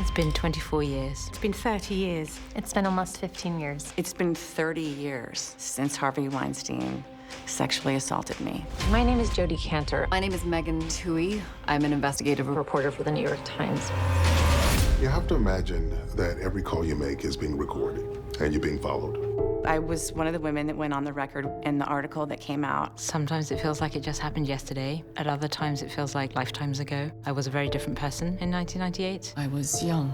It's been 24 years. It's been 30 years. It's been almost 15 years. It's been 30 years since Harvey Weinstein sexually assaulted me. My name is Jodi Kantor. My name is Megan Toohey. I'm an investigative reporter for the New York Times. You have to imagine that every call you make is being recorded and you're being followed. I was one of the women that went on the record in the article that came out. Sometimes it feels like it just happened yesterday. At other times, it feels like lifetimes ago. I was a very different person in 1998. I was young,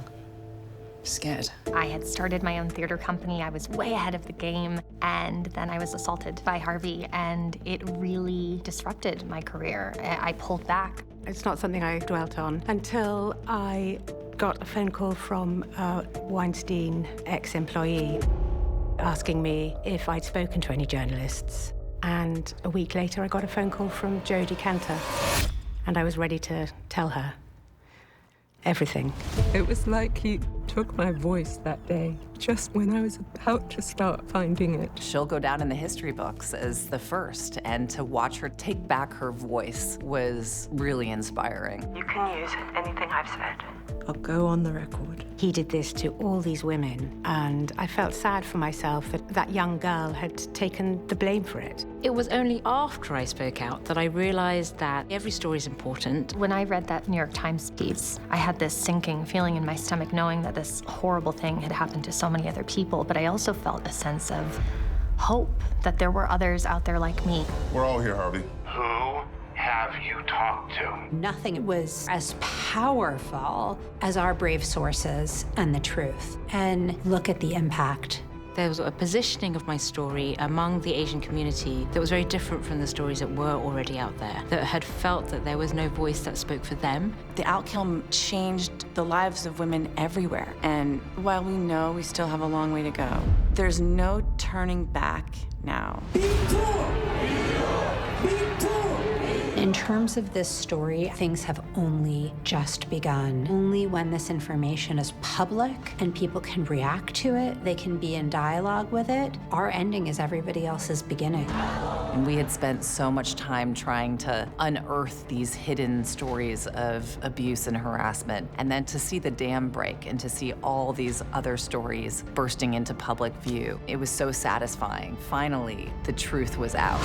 scared. I had started my own theater company. I was way ahead of the game. And then I was assaulted by Harvey, and it really disrupted my career. I pulled back. It's not something I dwelt on until I got a phone call from a Weinstein ex-employee asking me if I'd spoken to any journalists. And a week later, I got a phone call from Jodi Kantor. And I was ready to tell her everything. It was like he took my voice that day, just when I was about to start finding it. She'll go down in the history books as the first, and to watch her take back her voice was really inspiring. You can use anything I've said. I'll go on the record. He did this to all these women, and I felt sad for myself that that young girl had taken the blame for it. It was only after I spoke out that I realized that every story is important. When I read that New York Times piece, I had this sinking feeling in my stomach knowing that this horrible thing had happened to so many other people, but I also felt a sense of hope that there were others out there like me. We're all here, Harvey. Who have you talked to? Nothing was as powerful as our brave sources and the truth. And look at the impact. There was a positioning of my story among the Asian community that was very different from the stories that were already out there, that had felt that there was no voice that spoke for them. The outcome changed the lives of women everywhere. And while we know we still have a long way to go, there's no turning back now. In terms of this story, things have only just begun. Only when this information is public and people can react to it, they can be in dialogue with it, our ending is everybody else's beginning. And we had spent so much time trying to unearth these hidden stories of abuse and harassment, and then to see the dam break and to see all these other stories bursting into public view, it was so satisfying. Finally, the truth was out.